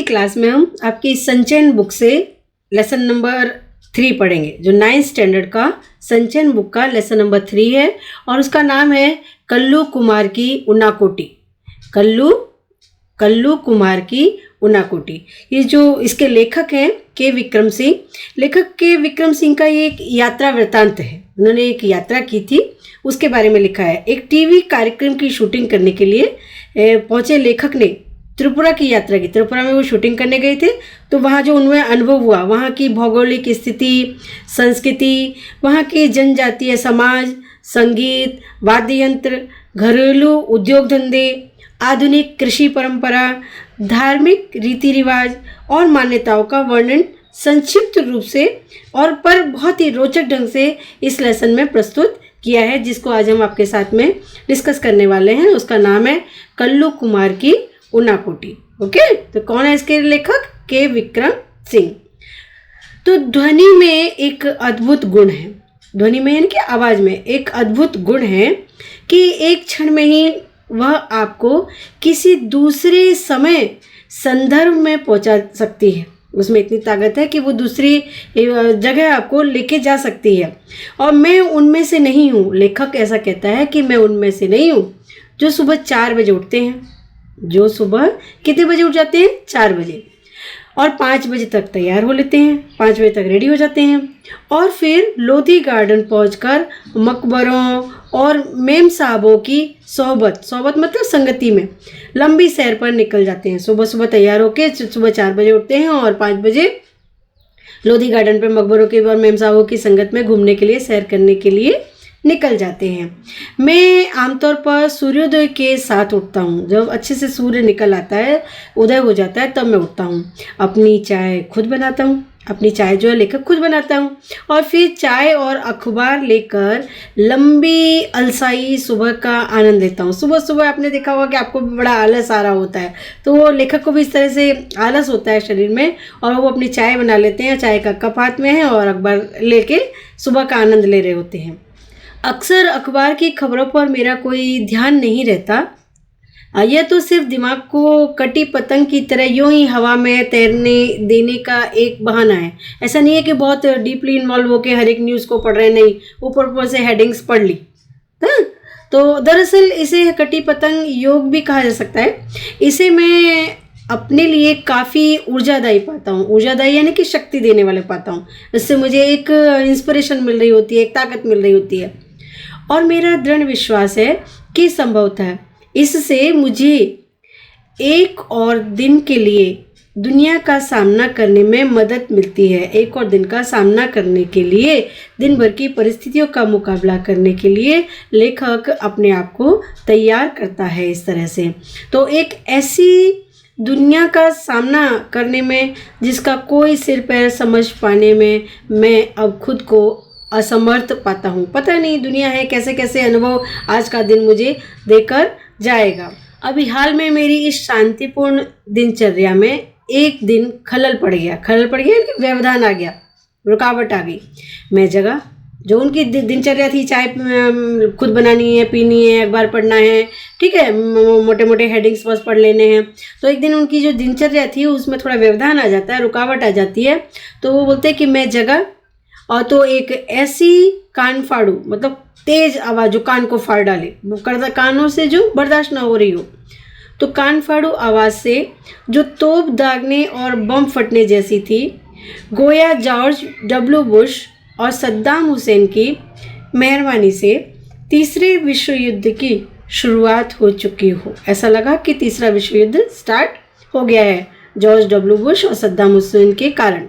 Class में हम आपकी संचयन बुक से लेसन नंबर 3 पढ़ेंगे, जो 9th स्टैंडर्ड का संचयन बुक का लेसन नंबर 3 है और उसका नाम है कल्लू कुमार की उनाकोटी। कल्लू कुमार की उनाकोटी। ये जो इसके लेखक हैं के विक्रम सिंह। लेखक के विक्रम सिंह का ये एक यात्रा वृत्तांत है। उन्होंने एक यात्रा की थी, उसके बारे में लिखा है। एक टीवी कार्यक्रम की शूटिंग करने के लिए पहुंचे लेखक ने त्रिपुरा की यात्रा की। त्रिपुरा में वो शूटिंग करने गए थे, तो वहाँ जो उनमें अनुभव हुआ, वहाँ की भौगोलिक स्थिति, संस्कृति, वहाँ के जनजातीय समाज, संगीत, वाद्य यंत्र, घरेलू उद्योग धंधे, आधुनिक कृषि परंपरा, धार्मिक रीति रिवाज और मान्यताओं का वर्णन संक्षिप्त रूप से और पर बहुत ही रोचक ढंग से इस लेसन में प्रस्तुत किया है, जिसको आज हम आपके साथ में डिस्कस करने वाले हैं। उसका नाम है कल्लू कुमार की उनाकोटी। ओके, तो कौन है इसके लेखक? के विक्रम सिंह। तो ध्वनि में एक अद्भुत गुण है, ध्वनि में यानी कि आवाज में एक अद्भुत गुण है कि एक क्षण में ही वह आपको किसी दूसरे समय संदर्भ में पहुंचा सकती है। उसमें इतनी ताकत है कि वो दूसरी जगह आपको लेके जा सकती है। और मैं उनमें से नहीं हूँ, लेखक ऐसा कहता है कि मैं उनमें से नहीं हूँ जो सुबह 4 बजे उठते हैं, जो सुबह कितने बजे उठ जाते हैं? 4 बजे, और 5 बजे तक तैयार हो लेते हैं, 5 बजे तक रेडी हो जाते हैं और फिर लोधी गार्डन पहुंचकर मकबरों और मेम साहबों की सोहबत मतलब संगति में लंबी सैर पर निकल जाते हैं। सुबह सुबह तैयार होकर सुबह 4 बजे उठते हैं और 5 बजे लोधी गार्डन पे मकबरों के और मेम साहबों की संगत में घूमने के लिए, सैर करने के लिए निकल जाते हैं। मैं आमतौर पर सूर्योदय के साथ उठता हूँ। जब अच्छे से सूर्य निकल आता है, उदय हो जाता है, तब मैं उठता हूँ। अपनी चाय खुद बनाता हूँ, अपनी चाय जो है लेकर खुद बनाता हूँ और फिर चाय और अखबार लेकर लंबी अलसाई सुबह का आनंद लेता हूँ। सुबह सुबह आपने देखा होगा कि आपको भी बड़ा आलस आ रहा होता है, तो वो लेखक को भी इस तरह से आलस होता है शरीर में और वो अपनी चाय बना लेते हैं। चाय का कप हाथ में है और अखबार लेके सुबह का आनंद ले रहे होते हैं। अक्सर अखबार की खबरों पर मेरा कोई ध्यान नहीं रहता। यह तो सिर्फ दिमाग को कटी पतंग की तरह यूं ही हवा में तैरने देने का एक बहाना है। ऐसा नहीं है कि बहुत डीपली इन्वॉल्व होकर हर एक न्यूज़ को पढ़ रहे, नहीं, ऊपर से हेडिंग्स पढ़ ली। हाँ, तो दरअसल इसे कटी पतंग योग भी कहा जा सकता है। इसे मैं अपने लिए काफ़ी ऊर्जादायी पाता हूँ। ऊर्जादायी यानी कि शक्ति देने वाले पाता हूँ। इससे मुझे एक इंस्पिरेशन मिल रही होती है, एक ताकत मिल रही होती है और मेरा दृढ़ विश्वास है कि संभवतः इससे मुझे एक और दिन के लिए दुनिया का सामना करने में मदद मिलती है। एक और दिन का सामना करने के लिए, दिन भर की परिस्थितियों का मुकाबला करने के लिए लेखक अपने आप को तैयार करता है इस तरह से। तो एक ऐसी दुनिया का सामना करने में जिसका कोई सिर पैर समझ पाने में मैं अब खुद को असमर्थ पाता हूँ। पता नहीं दुनिया है, कैसे कैसे अनुभव आज का दिन मुझे देकर जाएगा। अभी हाल में मेरी इस शांतिपूर्ण दिनचर्या में एक दिन खलल पड़ गया कि व्यवधान आ गया, रुकावट आ गई। मैं जगह, जो उनकी दिनचर्या थी, चाय खुद बनानी है, पीनी है, अखबार पढ़ना है, ठीक है, मोटे मोटे हेडिंग्स बस पढ़ लेने हैं। तो एक दिन उनकी जो दिनचर्या थी उसमें थोड़ा व्यवधान आ जाता है, रुकावट आ जाती है। तो वो बोलते हैं कि मैं जगह और तो एक ऐसी कान फाड़ू, मतलब तेज आवाज़ जो कान को फाड़ डाले, वो कानों से जो बर्दाश्त ना हो रही हो, तो कान फाड़ू आवाज़ से जो तोप दागने और बम फटने जैसी थी, गोया जॉर्ज डब्ल्यू बुश और सद्दाम हुसैन की मेहरबानी से तीसरे विश्व युद्ध की शुरुआत हो चुकी हो। ऐसा लगा कि तीसरा विश्व युद्ध स्टार्ट हो गया है जॉर्ज डब्ल्यू बुश और सद्दाम हुसैन के कारण।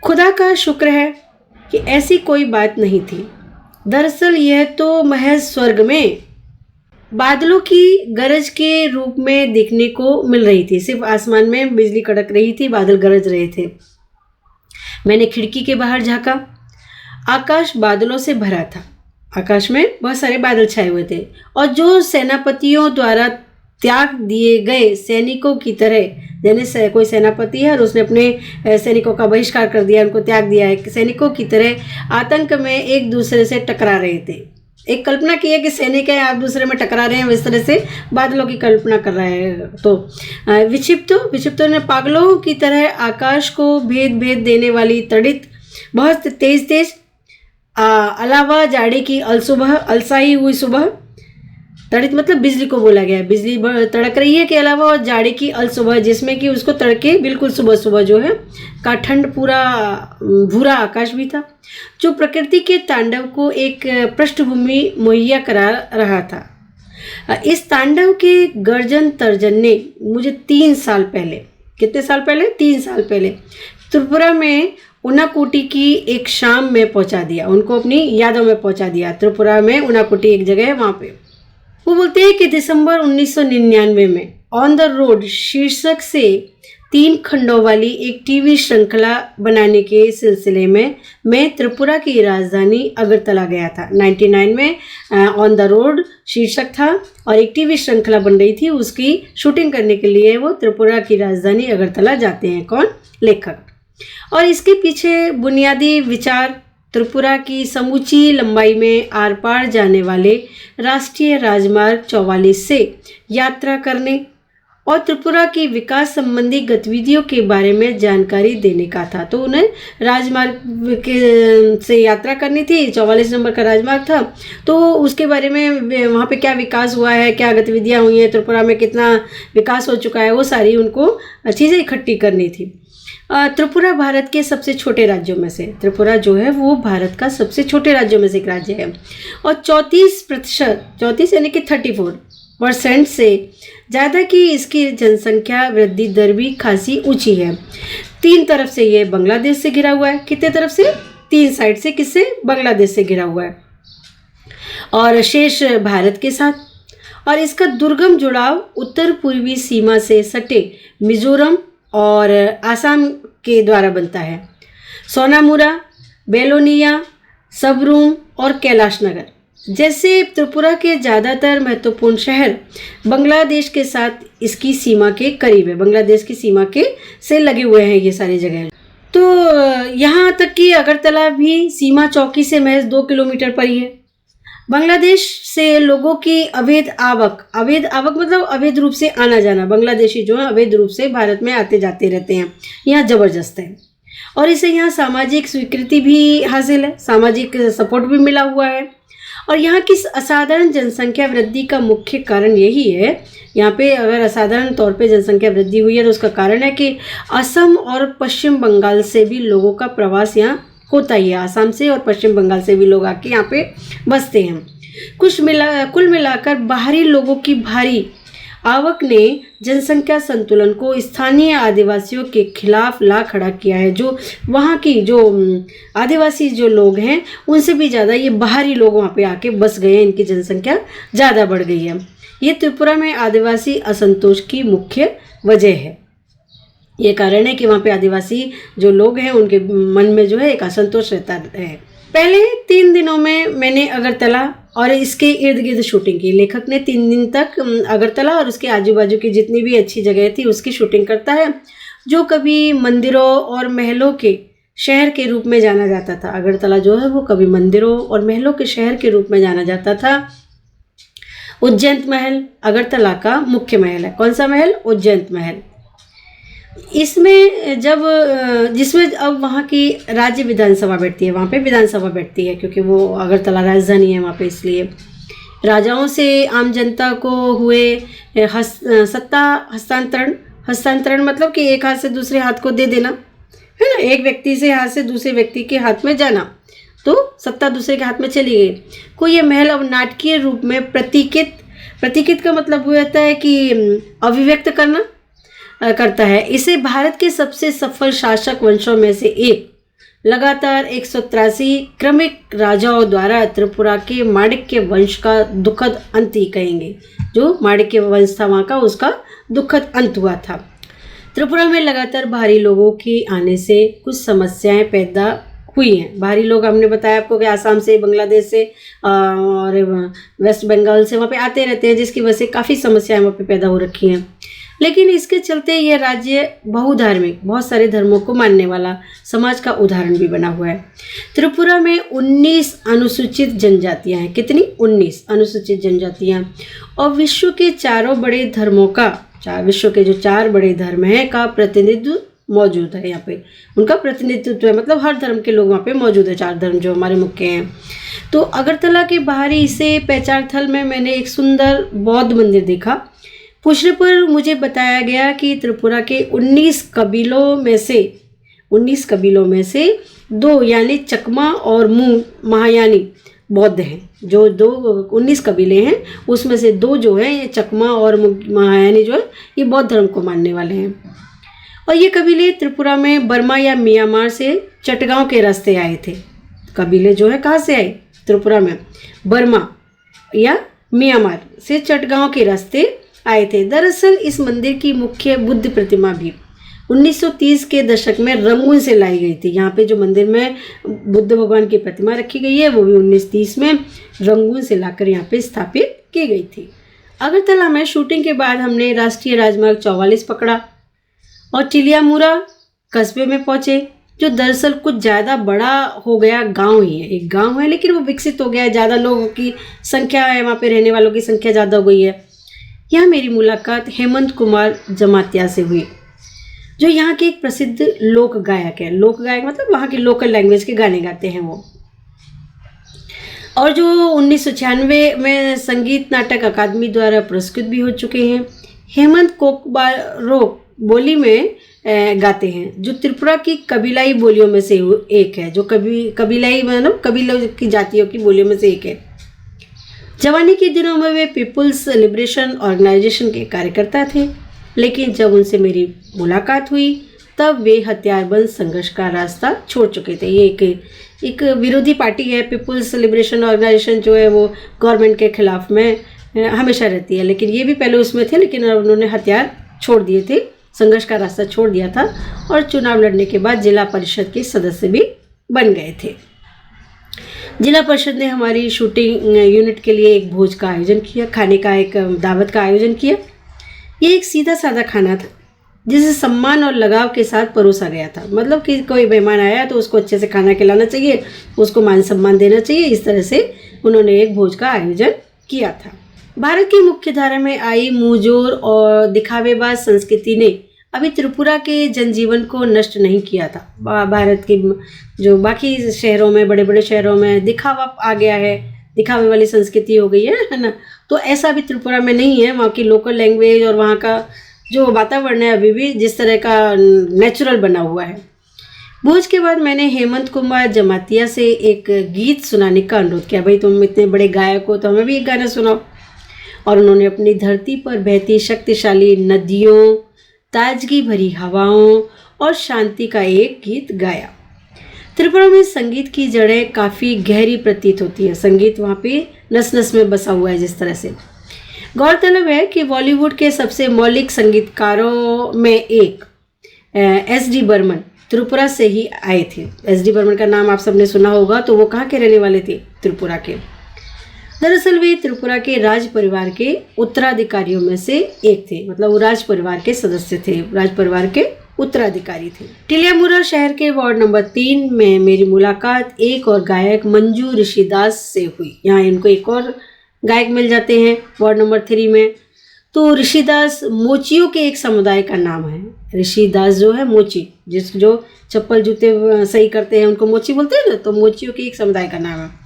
खुदा का शुक्र है कि ऐसी कोई बात नहीं थी। दरअसल यह तो महज स्वर्ग में बादलों की गरज के रूप में देखने को मिल रही थी। सिर्फ आसमान में बिजली कड़क रही थी, बादल गरज रहे थे। मैंने खिड़की के बाहर झांका। आकाश बादलों से भरा था। आकाश में बहुत सारे बादल छाए हुए थे और जो सेनापतियों द्वारा त्याग दिए गए सैनिकों की तरह, जैसे कोई सेनापति है और उसने अपने सैनिकों का बहिष्कार कर दिया, उनको त्याग दिया है, सैनिकों की तरह आतंक में एक दूसरे से टकरा रहे थे। एक कल्पना की है कि सैनिक है, आप दूसरे में टकरा रहे हैं, इस तरह से बादलों की कल्पना कर रहा है। तो विक्षिप्तों ने पागलों की तरह आकाश को भेद भेद देने वाली तड़ित बहुत तेज तेज अलावा जाड़े की अलसाई हुई सुबह। तड़ित मतलब बिजली को बोला गया है, बिजली तड़क रही है के अलावा और जाड़े की अलसुबह, जिसमें कि उसको तड़के बिल्कुल सुबह सुबह जो है का ठंड पूरा भूरा आकाश भी था, जो प्रकृति के तांडव को एक पृष्ठभूमि मुहैया करा रहा था। इस तांडव के गर्जन तर्जन ने मुझे 3 साल पहले, कितने साल पहले, 3 साल पहले त्रिपुरा में उनाकोटी की एक शाम में पहुंचा दिया, उनको अपनी यादों में पहुंचा दिया। त्रिपुरा में उनाकोटी एक जगह है, वहाँ पे वो बोलते हैं कि दिसंबर 1999 में ऑन द रोड शीर्षक से 3 खंडों वाली एक टीवी श्रृंखला बनाने के सिलसिले में मैं त्रिपुरा की राजधानी अगरतला गया था। 99 में ऑन द रोड शीर्षक था और एक टीवी श्रृंखला बन रही थी, उसकी शूटिंग करने के लिए वो त्रिपुरा की राजधानी अगरतला जाते हैं। कौन? लेखक। और इसके पीछे बुनियादी विचार त्रिपुरा की समूची लंबाई में आर पार जाने वाले राष्ट्रीय राजमार्ग 44 से यात्रा करने और त्रिपुरा की विकास संबंधी गतिविधियों के बारे में जानकारी देने का था। तो उन्हें राजमार्ग के से यात्रा करनी थी, 44 नंबर का राजमार्ग था, तो उसके बारे में वहाँ पे क्या विकास हुआ है, क्या गतिविधियाँ हुई हैं, त्रिपुरा में कितना विकास हो चुका है, वो सारी उनको चीज़ें इकट्ठी करनी थी। त्रिपुरा भारत के सबसे छोटे राज्यों में से, त्रिपुरा जो है वो भारत का सबसे छोटे राज्यों में से एक राज्य है और 34% यानी कि 34% से ज़्यादा की इसकी जनसंख्या वृद्धि दर भी खासी ऊंची है। 3 तरफ से ये बांग्लादेश से घिरा हुआ है। कितने तरफ से? 3 साइड से। किससे? बांग्लादेश से घिरा हुआ है और शेष भारत के साथ। और इसका दुर्गम जुड़ाव उत्तर पूर्वी सीमा से सटे मिजोरम और आसाम के द्वारा बनता है। सोनामुरा, बेलोनिया, सबरूम और कैलाश नगर जैसे त्रिपुरा के ज़्यादातर महत्वपूर्ण शहर बांग्लादेश के साथ इसकी सीमा के करीब है, बांग्लादेश की सीमा के से लगे हुए हैं ये सारी जगह। तो यहाँ तक कि अगरतला भी सीमा चौकी से महज 2 किलोमीटर पर ही है। बांग्लादेश से लोगों की अवैध आवक मतलब अवैध रूप से आना जाना, बांग्लादेशी जो है अवैध रूप से भारत में आते जाते रहते हैं, यहाँ ज़बरदस्त है। और इसे यहाँ सामाजिक स्वीकृति भी हासिल है, सामाजिक सपोर्ट भी मिला हुआ है। और यहाँ की असाधारण जनसंख्या वृद्धि का मुख्य कारण यही है, यहाँ पे अगर असाधारण तौर पे जनसंख्या वृद्धि हुई है तो उसका कारण है कि असम और पश्चिम बंगाल से भी लोगों का प्रवास यहाँ होता ही है। आसाम से और पश्चिम बंगाल से भी लोग आके यहाँ पे बसते हैं। कुल मिलाकर बाहरी लोगों की भारी आवक ने जनसंख्या संतुलन को स्थानीय आदिवासियों के खिलाफ ला खड़ा किया है। जो वहाँ की जो आदिवासी जो लोग हैं उनसे भी ज़्यादा ये बाहरी लोग वहाँ पे आके बस गए हैं, इनकी जनसंख्या ज़्यादा बढ़ गई है। ये त्रिपुरा में आदिवासी असंतोष की मुख्य वजह है। ये कारण है कि वहाँ पे आदिवासी जो लोग हैं उनके मन में जो है एक असंतोष रहता है। पहले 3 दिनों में मैंने अगरतला और इसके इर्द गिर्द शूटिंग की। लेखक ने 3 दिन तक अगरतला और उसके आजू बाजू की जितनी भी अच्छी जगह थी उसकी शूटिंग करता है, जो कभी मंदिरों और महलों के शहर के रूप में जाना जाता था। अगरतला जो है वो कभी मंदिरों और महलों के शहर के रूप में जाना जाता था। उज्जैन महल अगरतला का मुख्य महल है। कौन सा महल? उज्जैन महल। इसमें जिसमें अब वहाँ की राज्य विधानसभा बैठती है, वहाँ पे विधानसभा बैठती है क्योंकि वो अगरतला राजधानी है वहाँ पे, इसलिए राजाओं से आम जनता को हुए सत्ता हस्तांतरण मतलब कि एक हाथ से दूसरे हाथ को दे देना है ना, एक व्यक्ति से हाथ से दूसरे व्यक्ति के हाथ में जाना, तो सत्ता दूसरे के हाथ में चली गई। को ये महल अब नाटकीय रूप में प्रतीकित का मतलब होता है कि अभिव्यक्त करता है। इसे भारत के सबसे सफल शासक वंशों में से एक लगातार 183 क्रमिक राजाओं द्वारा त्रिपुरा के माणिक्य वंश का दुखद अंत ही कहेंगे। जो माणिक्य वंश था वहाँ का, उसका दुखद अंत हुआ था। त्रिपुरा में लगातार बाहरी लोगों के आने से कुछ समस्याएं पैदा हुई हैं। बाहरी लोग हमने बताया आपको कि आसाम से, बांग्लादेश से और वेस्ट बंगाल से वहाँ पे आते रहते हैं, जिसकी वजह से काफ़ी समस्याएं वहाँ पे पैदा हो रखी हैं। लेकिन इसके चलते यह राज्य बहुधार्मिक, बहुत सारे धर्मों को मानने वाला समाज का उदाहरण भी बना हुआ है। त्रिपुरा में 19 अनुसूचित जनजातियां हैं। कितनी? 19 अनुसूचित जनजातियां। और विश्व के चारों बड़े धर्मों का, विश्व के जो 4 बड़े धर्म हैं का प्रतिनिधित्व मौजूद है यहाँ पे। उनका प्रतिनिधित्व है, मतलब हर धर्म के लोग वहाँ पे मौजूद है। 4 धर्म जो हमारे मुख्य हैं। तो अगरतला के बाहरी हिस्से पैचार थल में मैंने एक सुंदर बौद्ध मंदिर देखा। पूछने पर मुझे बताया गया कि त्रिपुरा के 19 कबीलों में से 2 यानी चकमा और महायानी बौद्ध हैं। जो 19 कबीले हैं उसमें से 2 जो हैं ये चकमा और महायानी जो है ये बौद्ध धर्म को मानने वाले हैं। और ये कबीले त्रिपुरा में बर्मा या म्यांमार से चटगांव के रास्ते आए थे। कबीले जो है कहाँ से आए? त्रिपुरा में बर्मा या म्यांमार से चटगांव के रास्ते आए थे। दरअसल इस मंदिर की मुख्य बुद्ध प्रतिमा भी 1930 के दशक में रंगून से लाई गई थी। यहाँ पे जो मंदिर में बुद्ध भगवान की प्रतिमा रखी गई है वो भी 1930 में रंगून से लाकर यहाँ पे स्थापित की गई थी। अगरतला में शूटिंग के बाद हमने राष्ट्रीय राजमार्ग 44 पकड़ा और चिलियामुरा कस्बे में पहुँचे, जो दरअसल कुछ ज़्यादा बड़ा हो गया गांव ही है। एक गांव है लेकिन वो विकसित हो गया है, ज़्यादा लोगों की संख्या है, वहाँ पे रहने वालों की संख्या ज़्यादा हो गई है। यहाँ मेरी मुलाकात हेमंत कुमार जमातिया से हुई, जो यहाँ के एक प्रसिद्ध लोक गायक है। लोक गायक मतलब वहाँ की लोकल लैंग्वेज के गाने गाते हैं वो, और जो 1996 में संगीत नाटक अकादमी द्वारा पुरस्कृत भी हो चुके हैं। हेमंत कोकबारो बोली में गाते हैं, जो त्रिपुरा की कबीलाई बोलियों में से एक है। जो कबीलाई मतलब कबीलों की जातियों की बोलियों में से एक है। जवानी के दिनों में वे पीपुल्स लिबरेशन ऑर्गेनाइजेशन के कार्यकर्ता थे, लेकिन जब उनसे मेरी मुलाकात हुई तब वे हथियारबंद संघर्ष का रास्ता छोड़ चुके थे। ये एक विरोधी पार्टी है। पीपुल्स लिबरेशन ऑर्गेनाइजेशन जो है वो गवर्नमेंट के खिलाफ में हमेशा रहती है, लेकिन ये भी पहले उसमें थे, लेकिन उन्होंने हथियार छोड़ दिए थे, संघर्ष का रास्ता छोड़ दिया था और चुनाव लड़ने के बाद जिला परिषद के सदस्य भी बन गए थे। जिला परिषद ने हमारी शूटिंग यूनिट के लिए एक भोज का आयोजन किया, खाने का एक दावत का आयोजन किया। ये एक सीधा साधा खाना था जिसे सम्मान और लगाव के साथ परोसा गया था। मतलब कि कोई मेहमान आया तो उसको अच्छे से खाना खिलाना चाहिए, उसको मान सम्मान देना चाहिए। इस तरह से उन्होंने एक भोज का आयोजन किया था। भारत की मुख्य धारा में आई मुंहजोर और दिखावेबाज संस्कृति ने अभी त्रिपुरा के जनजीवन को नष्ट नहीं किया था। भारत के जो बाकी शहरों में, बड़े बड़े शहरों में दिखावा आ गया है, दिखावे वाली संस्कृति हो गई है ना। तो ऐसा भी त्रिपुरा में नहीं है। वहाँ की लोकल लैंग्वेज और वहाँ का जो वातावरण है अभी भी जिस तरह का नेचुरल बना हुआ है। भोज के बाद मैंने हेमंत कुमार जमातिया से एक गीत सुनाने का अनुरोध किया। भाई तुम इतने बड़े गायक हो तो हमें भी एक गाना सुनाओ। और उन्होंने अपनी धरती पर बहती शक्तिशाली नदियों, ताजगी भरी हवाओं और शांति का एक गीत गाया। त्रिपुरा में संगीत की जड़ें काफ़ी गहरी प्रतीत होती है। संगीत वहाँ पे नस नस में बसा हुआ है जिस तरह से। गौरतलब है कि बॉलीवुड के सबसे मौलिक संगीतकारों में एक एस.डी. बर्मन त्रिपुरा से ही आए थे। एस.डी. बर्मन का नाम आप सबने सुना होगा। तो वो कहाँ के रहने वाले थे? त्रिपुरा के। दरअसल वे त्रिपुरा के राज परिवार के उत्तराधिकारियों में से एक थे। मतलब वो राज परिवार के सदस्य थे, राज परिवार के उत्तराधिकारी थे। टिलियामुरा शहर के वार्ड नंबर 3 में मेरी मुलाकात एक और गायक मंजू ऋषिदास से हुई। यहाँ इनको एक और गायक मिल जाते हैं वार्ड नंबर 3 में। तो ऋषिदास मोचियों के एक समुदाय का नाम है। ऋषिदास जो है मोची, जो चप्पल जूते सही करते हैं उनको मोची बोलते हैं ना, तो मोचियों के एक समुदाय का नाम है।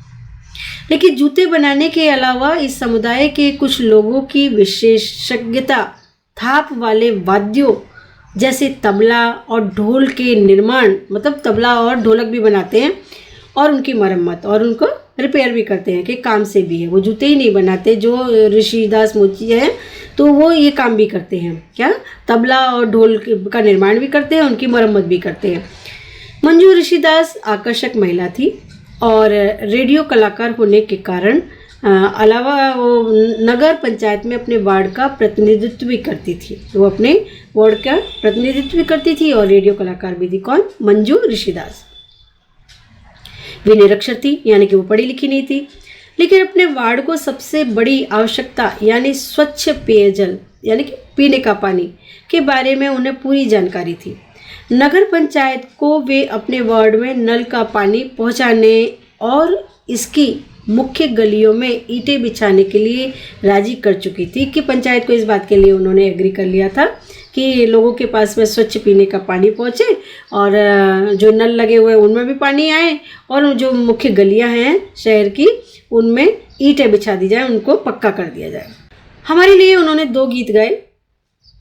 लेकिन जूते बनाने के अलावा इस समुदाय के कुछ लोगों की विशेषज्ञता थाप वाले वाद्यों जैसे तबला और ढोल के निर्माण, मतलब तबला और ढोलक भी बनाते हैं और उनकी मरम्मत और उनको रिपेयर भी करते हैं कि काम से भी है। वो जूते ही नहीं बनाते, जो ऋषिदास मोची है तो वो ये काम भी करते हैं, क्या तबला और ढोल का निर्माण भी करते हैं, उनकी मरम्मत भी करते हैं। मंजू ऋषिदास आकर्षक महिला थी और रेडियो कलाकार होने के कारण अलावा वो नगर पंचायत में अपने वार्ड का प्रतिनिधित्व भी करती थी। वो अपने वार्ड का प्रतिनिधित्व भी करती थी और रेडियो कलाकार भी थी। कौन? मंजू ऋषिदास। वे निरक्षर थी, यानी कि वो पढ़ी लिखी नहीं थी। लेकिन अपने वार्ड को सबसे बड़ी आवश्यकता यानी स्वच्छ पेयजल यानी कि पीने का पानी के बारे में उन्हें पूरी जानकारी थी। नगर पंचायत को वे अपने वार्ड में नल का पानी पहुंचाने और इसकी मुख्य गलियों में ईंटें बिछाने के लिए राजी कर चुकी थी कि पंचायत को इस बात के लिए उन्होंने एग्री कर लिया था कि लोगों के पास में स्वच्छ पीने का पानी पहुंचे और जो नल लगे हुए हैं उनमें भी पानी आए और जो मुख्य गलियां हैं शहर की उनमें ईंटें बिछा दी जाए, उनको पक्का कर दिया जाए। हमारे लिए उन्होंने 2 गीत गाए।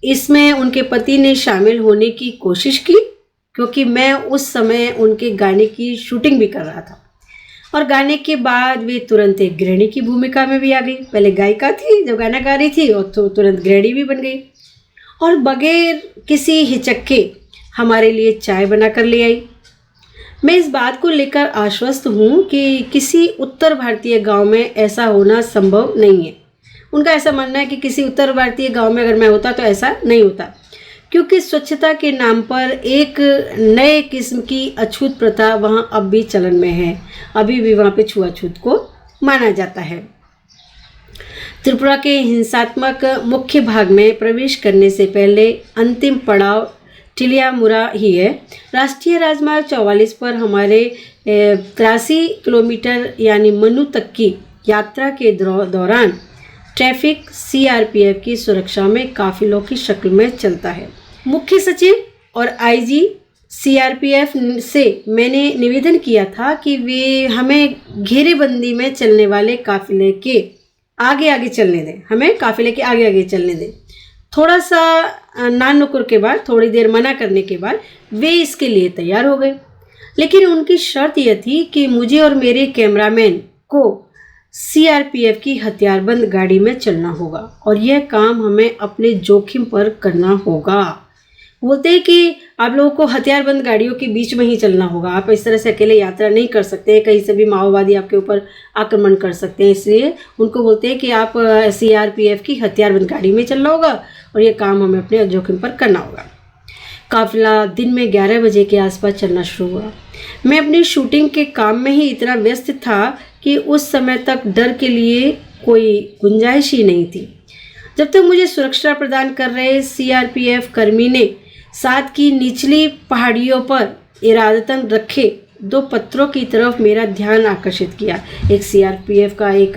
इसमें उनके पति ने शामिल होने की कोशिश की क्योंकि मैं उस समय उनके गाने की शूटिंग भी कर रहा था और गाने के बाद वे तुरंत एक गृहिणी की भूमिका में भी आ गई। पहले गायिका थी जब गाना गा रही थी और तो तुरंत गृहिणी भी बन गई और बगैर किसी हिचक के हमारे लिए चाय बना कर ले आई। मैं इस बात को लेकर आश्वस्त हूँ कि किसी उत्तर भारतीय गांव में ऐसा होना संभव नहीं है। उनका ऐसा मानना है कि किसी उत्तर भारतीय गांव में अगर मैं होता तो ऐसा नहीं होता, क्योंकि स्वच्छता के नाम पर एक नए किस्म की अछूत प्रथा वहाँ अब भी चलन में है। अभी भी वहाँ पे छुआछूत को माना जाता है। त्रिपुरा के हिंसात्मक मुख्य भाग में प्रवेश करने से पहले अंतिम पड़ाव टिलियामुरा ही है। राष्ट्रीय राजमार्ग 44 पर हमारे 83 किलोमीटर यानी मनु तक की यात्रा के दौरान ट्रैफिक सीआरपीएफ की सुरक्षा में काफिलों की शक्ल में चलता है। मुख्य सचिव और आईजी सीआरपीएफ से मैंने निवेदन किया था कि वे हमें घेरेबंदी में चलने वाले काफिले के आगे आगे चलने दें, हमें काफिले के आगे आगे चलने दें। थोड़ा सा नानुकुर के बाद, थोड़ी देर मना करने के बाद वे इसके लिए तैयार हो गए, लेकिन उनकी शर्त यह थी कि मुझे और मेरे कैमरामैन को सीआरपीएफ की हथियारबंद गाड़ी में चलना होगा और यह काम हमें अपने जोखिम पर करना होगा। बोलते हैं कि आप लोगों को हथियारबंद गाड़ियों के बीच में ही चलना होगा, आप इस तरह से अकेले यात्रा नहीं कर सकते, कहीं से भी माओवादी आपके ऊपर आक्रमण कर सकते हैं। इसलिए उनको बोलते हैं कि आप सीआरपीएफ की हथियारबंद गाड़ी में चलना होगा और ये काम हमें अपने जोखिम पर करना होगा। काफिला दिन में 11 बजे के आसपास चलना शुरू हुआ। मैं अपनी शूटिंग के काम में ही इतना व्यस्त था कि उस समय तक डर के लिए कोई गुंजाइश ही नहीं थी। जब तक मुझे सुरक्षा प्रदान कर रहे सीआरपीएफ कर्मी ने साथ की निचली पहाड़ियों पर इरादतन रखे 2 पत्थरों की तरफ मेरा ध्यान आकर्षित किया। एक सीआरपीएफ का एक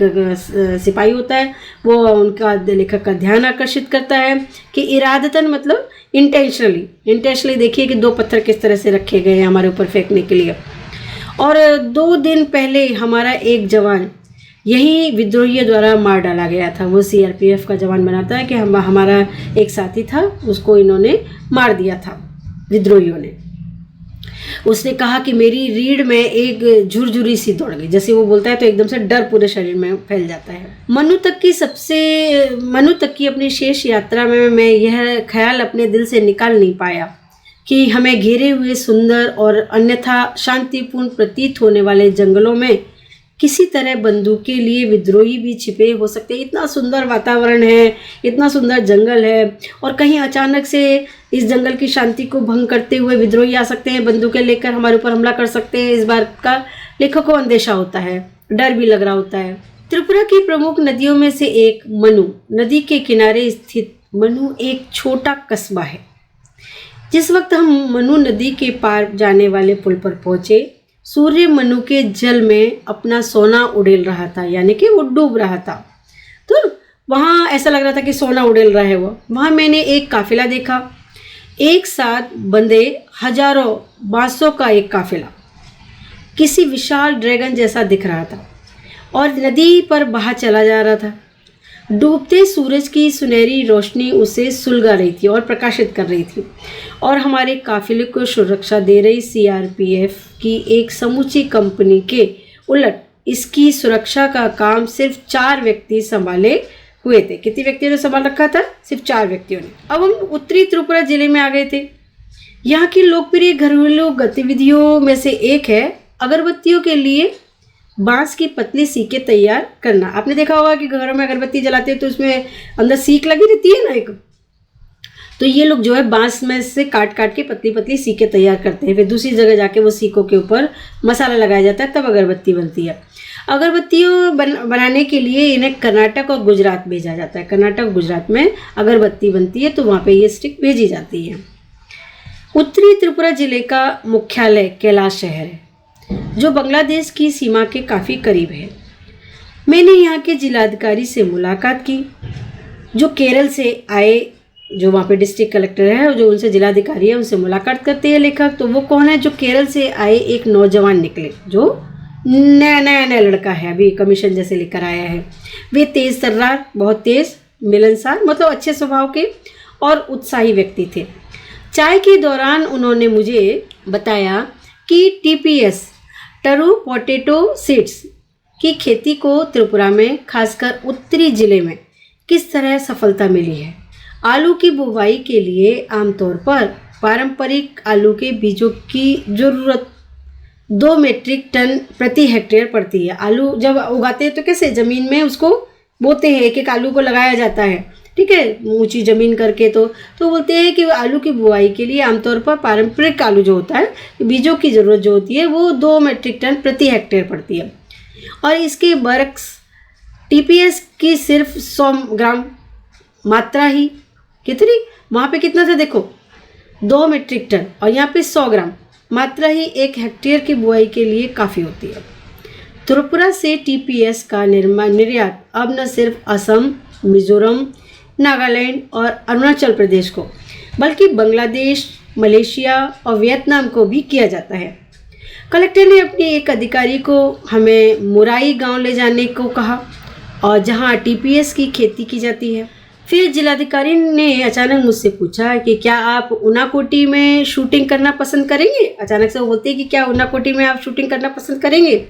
सिपाही होता है, वो उनका लेखक का ध्यान आकर्षित करता है कि इरादतन मतलब इंटेंशनली देखिए कि 2 पत्थर किस तरह से रखे गए हैं हमारे ऊपर फेंकने के लिए। और 2 दिन पहले हमारा एक जवान यही विद्रोहियों द्वारा मार डाला गया था। वो सीआरपीएफ का जवान बनाता है कि हमारा एक साथी था, उसको इन्होंने मार दिया था विद्रोहियों ने। उसने कहा कि मेरी रीढ़ में एक झुरझुरी सी दौड़ गई। जैसे वो बोलता है तो एकदम से डर पूरे शरीर में फैल जाता है। मनु तक की अपनी शेष यात्रा में मैं यह ख्याल अपने दिल से निकाल नहीं पाया कि हमें घेरे हुए सुंदर और अन्यथा शांतिपूर्ण प्रतीत होने वाले जंगलों में किसी तरह बंदूक के लिए विद्रोही भी छिपे हो सकते हैं। इतना सुंदर वातावरण है, इतना सुंदर जंगल है और कहीं अचानक से इस जंगल की शांति को भंग करते हुए विद्रोही आ सकते हैं, बंदूकें लेकर हमारे ऊपर हमला कर सकते हैं। इस बार का लेखक को अंदेशा होता है, डर भी लग रहा होता है। त्रिपुरा की प्रमुख नदियों में से एक मनु नदी के किनारे स्थित मनु एक छोटा कस्बा है। जिस वक्त हम मनु नदी के पार जाने वाले पुल पर पहुंचे, सूर्य मनु के जल में अपना सोना उड़ेल रहा था, यानी कि वो डूब रहा था। तो वहाँ ऐसा लग रहा था कि सोना उड़ेल रहा है वो। वहाँ मैंने एक काफिला देखा, एक साथ बंधे हजारों बांसों का एक काफिला किसी विशाल ड्रैगन जैसा दिख रहा था और नदी पर बहा चला जा रहा था। डूबते सूरज की सुनहरी रोशनी उसे सुलगा रही थी और प्रकाशित कर रही थी और हमारे काफिले को सुरक्षा दे रही सीआरपीएफ की एक समूची कंपनी के उलट इसकी सुरक्षा का काम सिर्फ 4 व्यक्ति संभाले हुए थे। कितने व्यक्तियों ने संभाल रखा था? सिर्फ 4 व्यक्तियों ने। अब हम उत्तरी त्रिपुरा जिले में आ गए थे। यहाँ की लोकप्रिय घरेलू गतिविधियों में से एक है अगरबत्तियों के लिए बांस की पतली सीकें तैयार करना। आपने देखा होगा कि घरों में अगरबत्ती जलाते हैं तो उसमें अंदर सीख लगी रहती है ना एक, तो ये लोग जो है बांस में से काट काट के पतली पतली सीकें तैयार करते हैं, फिर दूसरी जगह जाके वो सीकों के ऊपर मसाला लगाया जाता है, तब अगरबत्ती बनती है। अगरबत्तियों बनाने के लिए इन्हें कर्नाटक और गुजरात भेजा जाता है। कर्नाटक गुजरात में अगरबत्ती बनती है, तो वहाँ पे ये स्टिक भेजी जाती है। उत्तरी त्रिपुरा जिले का मुख्यालय कैलाश शहर है, जो बांग्लादेश की सीमा के काफ़ी करीब है। मैंने यहाँ के जिलाधिकारी से मुलाकात की, जो केरल से आए, जो वहाँ पे डिस्ट्रिक्ट कलेक्टर है और जो उनसे जिलाधिकारी है, उनसे मुलाकात करते हैं लेखक। तो वो कौन है? जो केरल से आए एक नौजवान निकले, जो नया लड़का है, अभी कमीशन जैसे लेकर आया है। वे तेज़ तर्रार, बहुत तेज़, मिलनसार, मतलब अच्छे स्वभाव के और उत्साही व्यक्ति थे। चाय के दौरान उन्होंने मुझे बताया कि TPS टरू पोटैटो सीड्स की खेती को त्रिपुरा में, खासकर उत्तरी जिले में किस तरह सफलता मिली है। आलू की बुवाई के लिए आमतौर पर पारंपरिक आलू के बीजों की ज़रूरत 2 मीट्रिक टन प्रति हेक्टेयर पड़ती है। आलू जब उगाते हैं तो कैसे ज़मीन में उसको बोते हैं, एक एक आलू को लगाया जाता है, ठीक है, ऊंची ज़मीन करके। तो बोलते हैं कि आलू की बुआई के लिए आमतौर पर पारंपरिक आलू जो होता है, बीजों की ज़रूरत जो होती है वो 2 मीट्रिक टन प्रति हेक्टेयर पड़ती है। और इसके बरक्स TPS की सिर्फ 100 ग्राम मात्रा ही, कितनी वहाँ पे कितना था देखो, 2 मीट्रिक टन, और यहाँ पे 100 ग्राम मात्रा ही 1 हेक्टेयर की बुआई के लिए काफ़ी होती है। त्रिपुरा से TPS का निर्यात अब न सिर्फ असम, मिजोरम, नागालैंड और अरुणाचल प्रदेश को, बल्कि बांग्लादेश, मलेशिया और वियतनाम को भी किया जाता है। कलेक्टर ने अपने एक अधिकारी को हमें मुराई गांव ले जाने को कहा, और जहां TPS की खेती की जाती है। फिर जिलाधिकारी ने अचानक मुझसे पूछा कि क्या आप उनाकोटी में शूटिंग करना पसंद करेंगे। अचानक से वो बोलते हैं कि क्या उनाकोटी में आप शूटिंग करना पसंद करेंगे।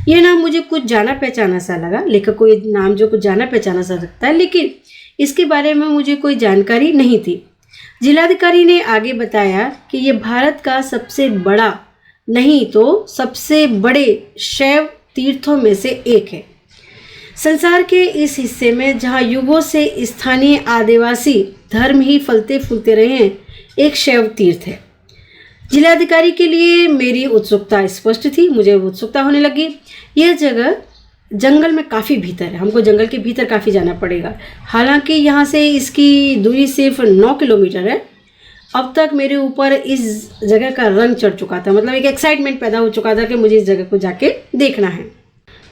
यह नाम मुझे कुछ जाना पहचाना सा लगा, लेखक को ये नाम जो कुछ जाना पहचाना सा लगता है, लेकिन इसके बारे में मुझे कोई जानकारी नहीं थी। जिलाधिकारी ने आगे बताया कि ये भारत का सबसे बड़ा, नहीं तो सबसे बड़े शैव तीर्थों में से एक है। संसार के इस हिस्से में जहाँ युगों से स्थानीय आदिवासी धर्म ही फलते फूलते रहे हैं, एक शैव तीर्थ है। जिलाधिकारी के लिए मेरी उत्सुकता स्पष्ट थी, मुझे उत्सुकता होने लगी। यह जगह जंगल में काफ़ी भीतर है, हमको जंगल के भीतर काफ़ी जाना पड़ेगा। हालांकि यहाँ से इसकी दूरी सिर्फ 9 किलोमीटर है। अब तक मेरे ऊपर इस जगह का रंग चढ़ चुका था, मतलब एक एक्साइटमेंट पैदा हो चुका था कि मुझे इस जगह को जाके देखना है।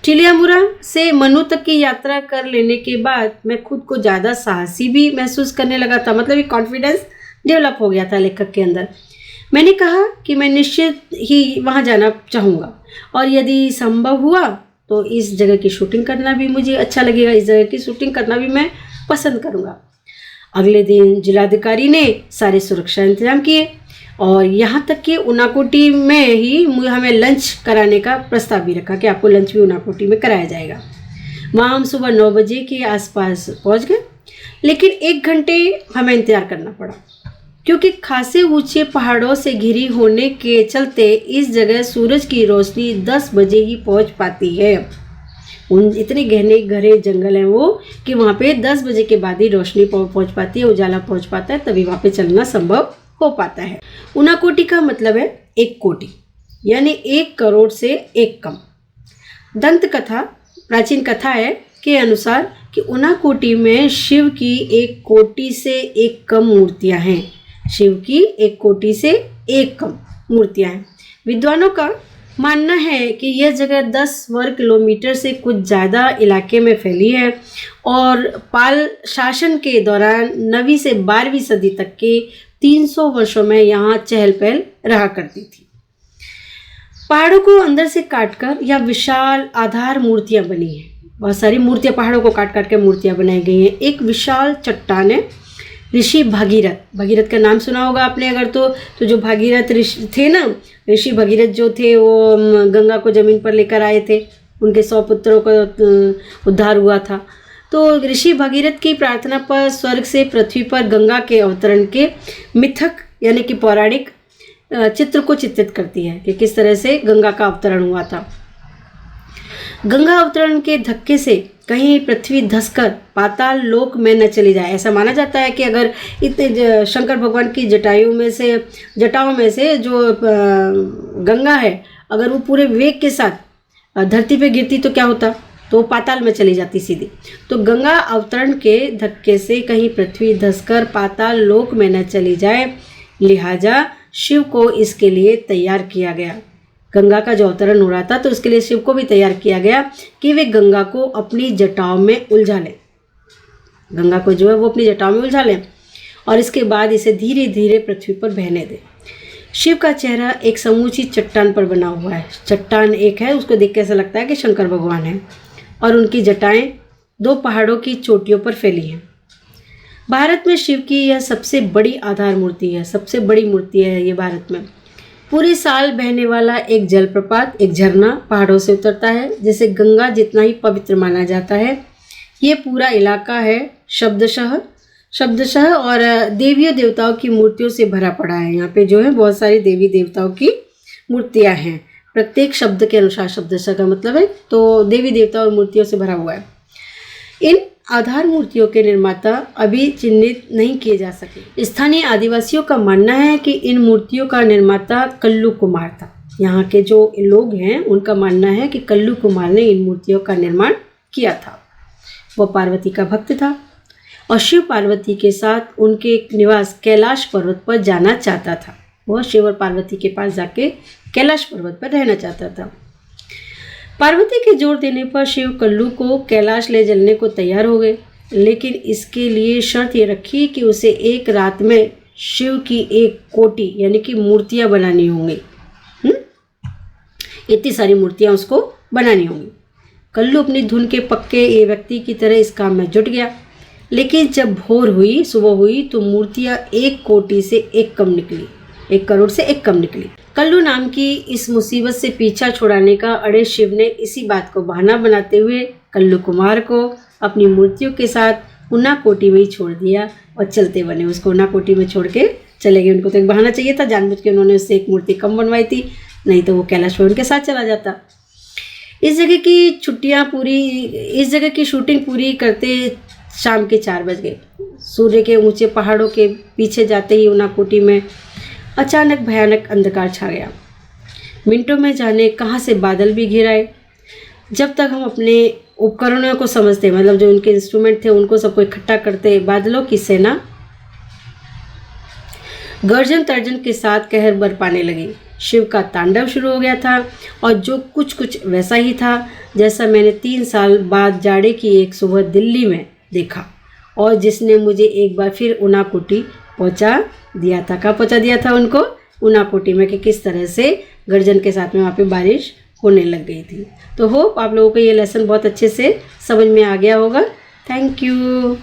टिलियामुरा से मनु तक की यात्रा कर लेने के बाद मैं खुद को ज़्यादा साहसी भी महसूस करने लगा था, मतलब एक कॉन्फिडेंस डेवलप हो गया था लेखक के अंदर। मैंने कहा कि मैं निश्चित ही वहाँ जाना चाहूँगा, और यदि संभव हुआ तो इस जगह की शूटिंग करना भी मुझे अच्छा लगेगा, इस जगह की शूटिंग करना भी मैं पसंद करूँगा। अगले दिन जिलाधिकारी ने सारे सुरक्षा इंतजाम किए, और यहाँ तक कि उनाकोटी में ही हमें लंच कराने का प्रस्ताव भी रखा कि आपको लंच भी उनाकोटी में कराया जाएगा। वहाँ हम सुबह 9 बजे के आसपास पहुँच गए, लेकिन 1 घंटे हमें इंतज़ार करना पड़ा, क्योंकि खासे ऊंचे पहाड़ों से घिरी होने के चलते इस जगह सूरज की रोशनी 10 बजे ही पहुँच पाती है। उन इतने गहने गहरे जंगल हैं वो कि वहाँ पे 10 बजे के बाद ही रोशनी पहुँच पाती है, उजाला पहुँच पाता है, तभी वहाँ पे चलना संभव हो पाता है। उनाकोटी का मतलब है 1 कोटि, यानी 1 करोड़ से 1 कम। दंत कथा, प्राचीन कथा है के अनुसार कि उनाकोटी में शिव की 1 कोटि से 1 कम मूर्तियाँ हैं। शिव की 1 कोटि से 1 कम मूर्तियाँ हैं। विद्वानों का मानना है कि यह जगह 10 वर्ग किलोमीटर से कुछ ज़्यादा इलाके में फैली है, और पाल शासन के दौरान 9वीं से 12वीं सदी तक के 300 वर्षों में यहाँ चहल पहल रहा करती थी। पहाड़ों को अंदर से काटकर यह विशाल आधार मूर्तियाँ बनी हैं। बहुत सारी मूर्तियाँ पहाड़ों को काट काट के मूर्तियाँ बनाई गई हैं। एक विशाल चट्टान है, ऋषि भगीरथ का नाम सुना होगा आपने अगर तो जो भागीरथ ऋषि थे ना, ऋषि भगीरथ जो थे वो गंगा को ज़मीन पर लेकर आए थे, उनके 100 पुत्रों का उद्धार हुआ था। तो ऋषि भगीरथ की प्रार्थना पर स्वर्ग से पृथ्वी पर गंगा के अवतरण के मिथक यानी कि पौराणिक चित्र को चित्रित करती है कि किस तरह से गंगा का अवतरण हुआ था। गंगा अवतरण के धक्के से कहीं पृथ्वी धंसकर पाताल लोक में न चली जाए। ऐसा माना जाता है कि अगर इतने शंकर भगवान की जटाओं में से जो गंगा है, अगर वो पूरे वेग के साथ धरती पे गिरती तो क्या होता, तो पाताल में चली जाती सीधी। तो गंगा अवतरण के धक्के से कहीं पृथ्वी धंसकर पाताल लोक में न चली जाए, लिहाजा शिव को इसके लिए तैयार किया गया। गंगा का जो अवतरण हो रहा था तो उसके लिए शिव को भी तैयार किया गया कि वे गंगा को अपनी जटाओं में उलझा लें। गंगा को जो है वो अपनी जटाओं में उलझा लें और इसके बाद इसे धीरे धीरे पृथ्वी पर बहने दें। शिव का चेहरा एक समूची चट्टान पर बना हुआ है। चट्टान एक है, उसको देख के ऐसा लगता है कि शंकर भगवान है, और उनकी जटाएं 2 पहाड़ों की चोटियों पर फैली हैं। भारत में शिव की यह सबसे बड़ी आधार मूर्ति है, सबसे बड़ी मूर्ति है ये भारत में। पूरे साल बहने वाला एक जलप्रपात, एक झरना पहाड़ों से उतरता है, जिसे गंगा जितना ही पवित्र माना जाता है। ये पूरा इलाका है शब्दशः और देवियों देवताओं की मूर्तियों से भरा पड़ा है। यहाँ पे जो है बहुत सारी देवी देवताओं की मूर्तियाँ हैं। प्रत्येक शब्द के अनुसार शब्दशः का मतलब है, तो देवी देवता और मूर्तियों से भरा हुआ है। इन आधार मूर्तियों के निर्माता अभी चिन्हित नहीं किए जा सके। स्थानीय आदिवासियों का मानना है कि इन मूर्तियों का निर्माता कल्लू कुमार था। यहाँ के जो लोग हैं उनका मानना है कि कल्लू कुमार ने इन मूर्तियों का निर्माण किया था। वह पार्वती का भक्त था और शिव पार्वती के साथ उनके निवास कैलाश पर्वत पर जाना चाहता था। वह शिव और पार्वती के पास जाके कैलाश पर्वत पर रहना चाहता था। पार्वती के जोर देने पर शिव कल्लू को कैलाश ले चलने को तैयार हो गए, लेकिन इसके लिए शर्त ये रखी कि उसे एक रात में शिव की 1 कोटि यानी कि मूर्तियां बनानी होंगी। इतनी सारी मूर्तियां उसको बनानी होंगी। कल्लू अपनी धुन के पक्के ये व्यक्ति की तरह इस काम में जुट गया, लेकिन जब सुबह हुई तो मूर्तियां 1 कोटि से 1 कम निकली, 1 करोड़ से 1 कम निकली। कल्लू नाम की इस मुसीबत से पीछा छुड़ाने का अड़े शिव ने इसी बात को बहाना बनाते हुए कल्लू कुमार को अपनी मूर्तियों के साथ उनाकोटी में ही छोड़ दिया और चलते बने। उसको उनाकोटी में छोड़ के चले गए। उनको तो एक बहाना चाहिए था, जानबूझ के उन्होंने उससे 1 मूर्ति कम बनवाई थी, नहीं तो वो कैलाश पर उनके साथ चला जाता। इस जगह की शूटिंग पूरी करते शाम के 4 बज गए। सूर्य के ऊंचे पहाड़ों के पीछे जाते ही उनाकोटी में अचानक भयानक अंधकार छा गया। मिनटों में जाने कहाँ से बादल भी घिर आए। जब तक हम अपने उपकरणों को समझते, मतलब जो उनके इंस्ट्रूमेंट थे उनको सबको इकट्ठा करते, बादलों की सेना गर्जन तर्जन के साथ कहर बरपाने लगी। शिव का तांडव शुरू हो गया था और जो कुछ वैसा ही था जैसा मैंने 3 साल बाद जाड़े की एक सुबह दिल्ली में देखा, और जिसने मुझे एक बार फिर उनाकोटी पहुंचा दिया था। कहाँ पहुंचा दिया था उनको? उनाकोटी में, कि किस तरह से गर्जन के साथ में वहाँ पे बारिश होने लग गई थी। तो होप आप लोगों को ये लेसन बहुत अच्छे से समझ में आ गया होगा। Thank you.